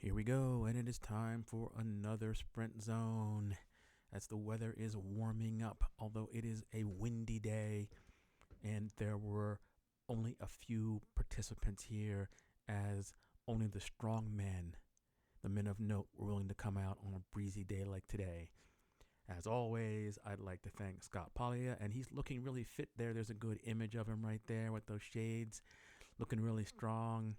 Here we go, and it is time for another sprint zone as the weather is warming up, although it is a windy day, and there were only a few participants here as only the strong men, the men of note, were willing to come out on a breezy day like today. As always, I'd like to thank Scott Pollia, and he's looking really fit there. There's a good image of him right there with those shades, looking really strong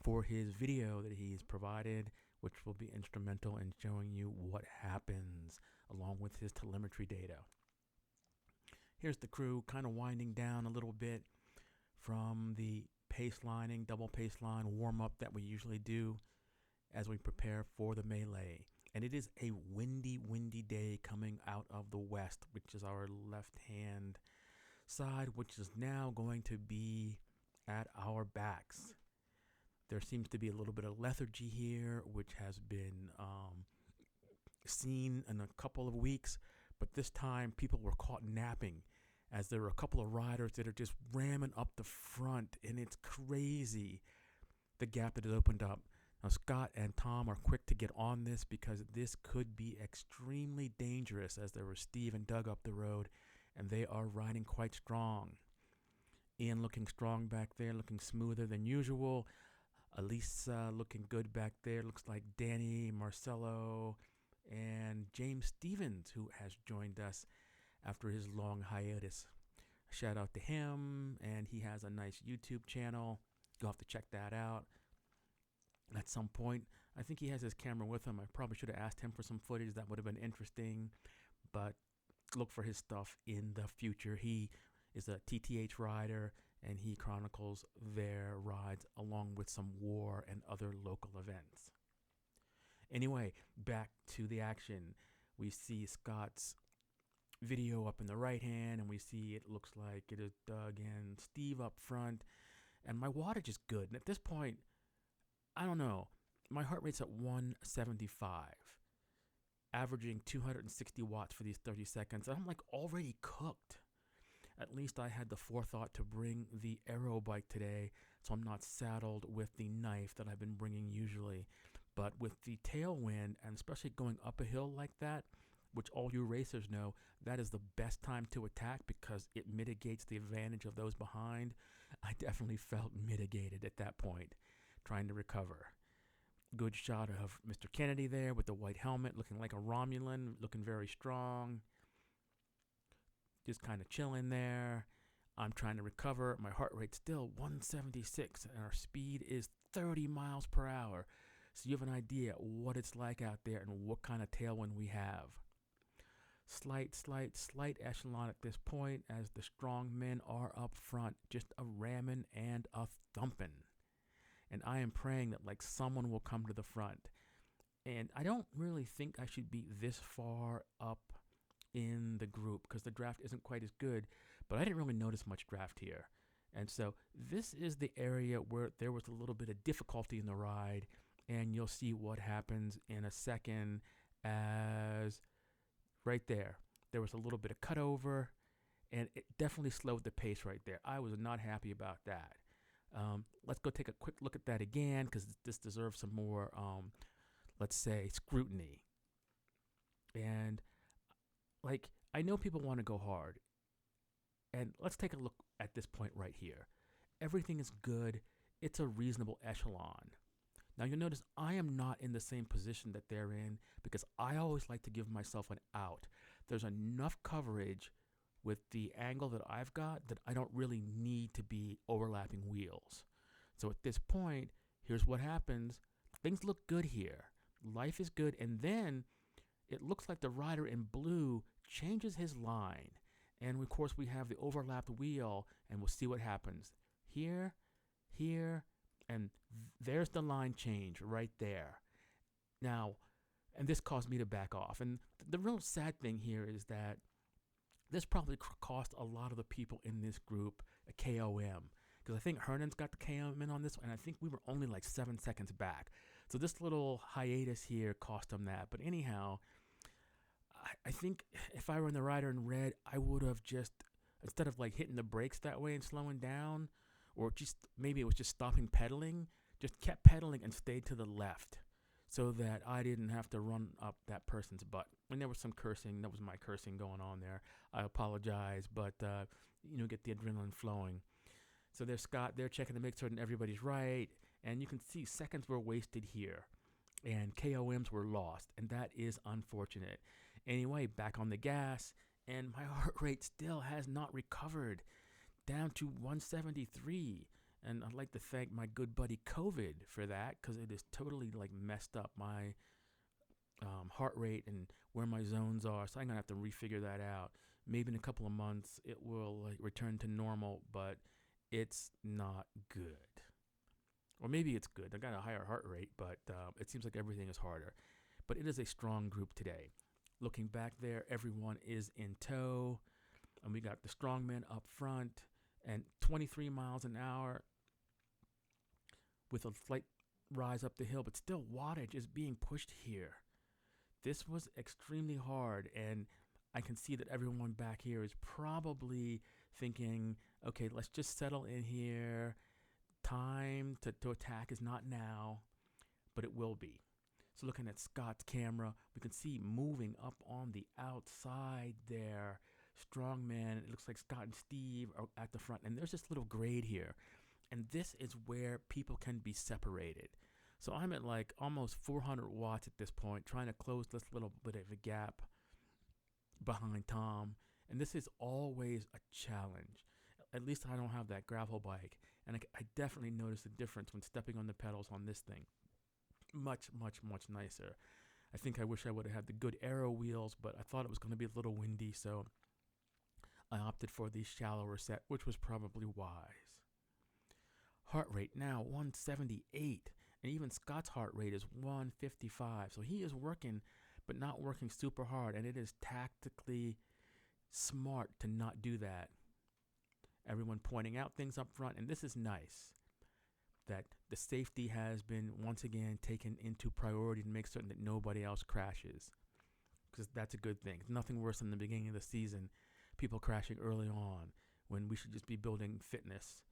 for his video that he's provided, which will be instrumental in showing you what happens along with his telemetry data. Here's the crew kind of winding down a little bit from the pace lining, double pace line warm-up that we usually do as we prepare for the melee. And it is a windy day coming out of the west, which is our left-hand side, which is now going to be at our backs. There seems to be a little bit of lethargy here, which has been seen in a couple of weeks, but this time people were caught napping as there were a couple of riders that are just ramming up the front, and it's crazy the gap that has opened up. Now, Scott and Tom are quick to get on this because this could be extremely dangerous, as there were Steve and Doug up the road, and they are riding quite strong. Ian looking strong back there, looking smoother than usual. Elise looking good back there. Looks like Danny, Marcelo, and James Stevens, who has joined us after his long hiatus. Shout out to him, and he has a nice YouTube channel. You'll have to check that out at some point. I think he has his camera with him. I probably should have asked him for some footage. That would have been interesting, but look for his stuff in the future. He is a TTH rider, and he chronicles their rides along with some war and other local events. Anyway, back to the action. We see Scott's video up in the right hand, and we see it looks like it is Doug and Steve up front, and my wattage is good. And at this point, I don't know, my heart rate's at 175, averaging 260 watts for these 30 seconds. I'm like already cooked. At least I had the forethought to bring the aero bike today, so I'm not saddled with the knife that I've been bringing usually. But with the tailwind, and especially going up a hill like that, which all you racers know, that is the best time to attack because it mitigates the advantage of those behind. I definitely felt mitigated at that point, trying to recover. Good shot of Mr. Kennedy there with the white helmet, looking like a Romulan, looking very strong. Just kind of chilling there. I'm trying to recover. My heart rate's still 176, and our speed is 30 miles per hour. So you have an idea what it's like out there and what kind of tailwind we have. Slight echelon at this point as the strong men are up front, just a ramming and a thumping. And I am praying that like someone will come to the front. And I don't really think I should be this far up in the group because the draft isn't quite as good, but I didn't really notice much draft here. And so this is the area where there was a little bit of difficulty in the ride, and you'll see what happens in a second as right there was a little bit of cutover, and it definitely slowed the pace right there. I was not happy about that. Let's go take a quick look at that again because this deserves some more, let's say, scrutiny. And like, I know people want to go hard, and let's take a look at this point right here. Everything is good. It's a reasonable echelon. Now, you'll notice I am not in the same position that they're in because I always like to give myself an out. There's enough coverage with the angle that I've got that I don't really need to be overlapping wheels. So at this point, here's what happens. Things look good here. Life is good, and then it looks like the rider in blue changes his line. And of course, we have the overlapped wheel, and we'll see what happens. Here, and there's the line change right there. Now, and this caused me to back off. And the real sad thing here is that this probably cost a lot of the people in this group a KOM. Because I think Hernan's got the KOM in on this one, and I think we were only like 7 seconds back. So this little hiatus here cost him that. But anyhow, I think if I were in the rider in red, I would have just, instead of like hitting the brakes that way and slowing down, or just maybe it was just stopping pedaling, just kept pedaling and stayed to the left. so that I didn't have to run up that person's butt. And there was some cursing. That was my cursing going on there. I apologize, but get the adrenaline flowing. So there's Scott. They're checking to make certain everybody's right, and you can see seconds were wasted here, and KOMs were lost, and that is unfortunate. Anyway, back on the gas, and my heart rate still has not recovered, down to 173. And I'd like to thank my good buddy COVID for that, because it is totally like messed up my heart rate and where my zones are. So I'm gonna have to refigure that out. Maybe in a couple of months it will return to normal, but it's not good. Or maybe it's good. I got a higher heart rate, but it seems like everything is harder. But it is a strong group today. Looking back there, everyone is in tow, and we got the strongmen up front, and 23 miles an hour with a slight rise up the hill, but still wattage is being pushed here. This was extremely hard, and I can see that everyone back here is probably thinking, okay, let's just settle in here. Time to attack is not now, but it will be. So looking at Scott's camera, we can see moving up on the outside there, strongman. It looks like Scott and Steve are at the front, and there's this little grade here. And this is where people can be separated. So I'm at like almost 400 watts at this point, trying to close this little bit of a gap behind Tom. And this is always a challenge. At least I don't have that gravel bike. And I definitely notice the difference when stepping on the pedals on this thing. Much, much, much nicer. I think I wish I would have had the good aero wheels, but I thought it was going to be a little windy, so I opted for the shallower set, which was probably wise. Heart rate now 178, and even Scott's heart rate is 155. So he is working, but not working super hard, and it is tactically smart to not do that. Everyone pointing out things up front, and this is nice that the safety has been once again taken into priority to make certain that nobody else crashes, because that's a good thing. It's nothing worse than the beginning of the season, people crashing early on when we should just be building fitness.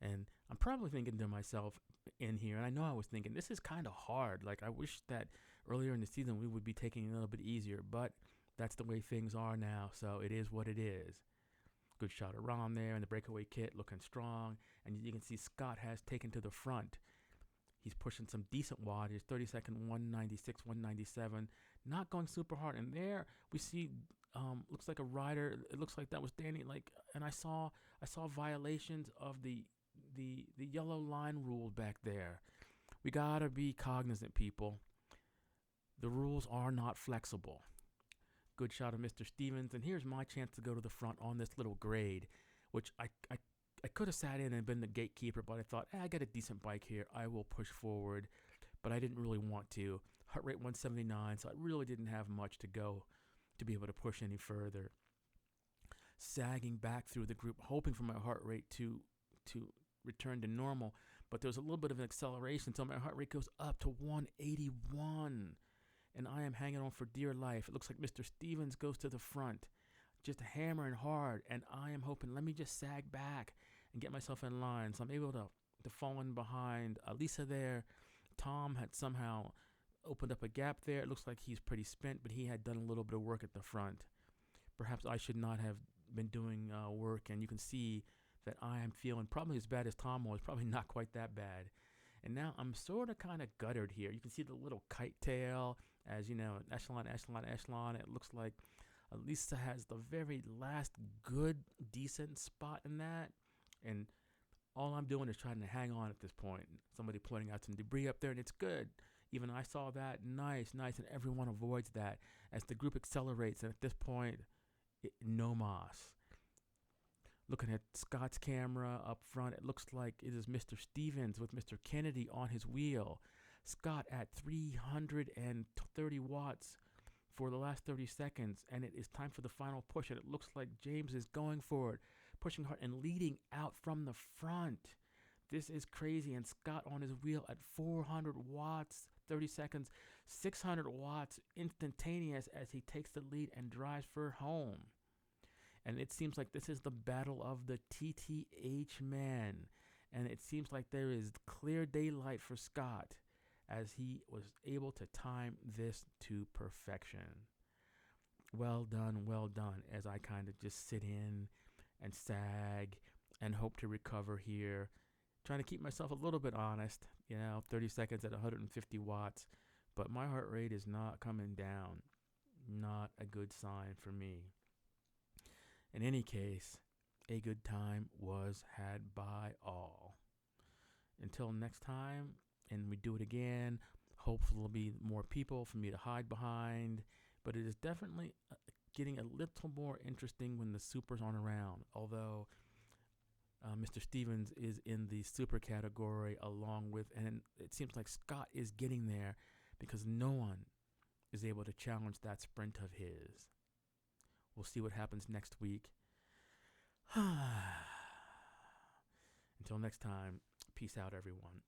And I'm probably thinking to myself in here, and I know I was thinking, this is kind of hard. Like, I wish that earlier in the season we would be taking it a little bit easier, but that's the way things are now, so it is what it is. Good shot of Ron there in the breakaway kit, looking strong. And you can see Scott has taken to the front. He's pushing some decent wattage, 32nd, 196, 197, not going super hard. And there we see, looks like a rider. It looks like that was Danny. And I saw violations of the yellow line rule back there. We gotta be cognizant, people. The rules are not flexible. Good shot of Mr. Stevens, and here's my chance to go to the front on this little grade, which I could have sat in and been the gatekeeper, but I thought, I got a decent bike here. I will push forward, but I didn't really want to. Heart rate 179, so I really didn't have much to go to be able to push any further. Sagging back through the group, hoping for my heart rate to return to normal, but there's a little bit of an acceleration, so my heart rate goes up to 181. And I am hanging on for dear life. It looks like Mr. Stevens goes to the front, just hammering hard, and I am hoping, let me just sag back and get myself in line. So I'm able to fall in behind Lisa there. Tom had somehow opened up a gap there. It looks like he's pretty spent, but he had done a little bit of work at the front. Perhaps I should not have been doing work, and you can see that I am feeling probably as bad as Tom was, probably not quite that bad. And now I'm sort of kind of guttered here. You can see the little kite tail as, echelon. It looks like Lisa has the very last good, decent spot in that. And all I'm doing is trying to hang on at this point. Somebody pointing out some debris up there, and it's good. Even I saw that. Nice. And everyone avoids that as the group accelerates. And at this point, no mas. Looking at Scott's camera up front, it looks like it is Mr. Stevens with Mr. Kennedy on his wheel. Scott at 330 watts for the last 30 seconds, and it is time for the final push, and it looks like James is going for it, pushing hard and leading out from the front. This is crazy, and Scott on his wheel at 400 watts, 30 seconds, 600 watts instantaneous as he takes the lead and drives for home. And it seems like this is the battle of the TTH men. And it seems like there is clear daylight for Scott as he was able to time this to perfection. Well done, as I kind of just sit in and sag and hope to recover here. Trying to keep myself a little bit honest, 30 seconds at 150 watts, but my heart rate is not coming down. Not a good sign for me. In any case, a good time was had by all. Until next time, and we do it again, hopefully there'll be more people for me to hide behind, but it is definitely getting a little more interesting when the supers aren't around, although Mr. Stevens is in the super category along with, and it seems like Scott is getting there because no one is able to challenge that sprint of his. We'll see what happens next week. Until next time, peace out, everyone.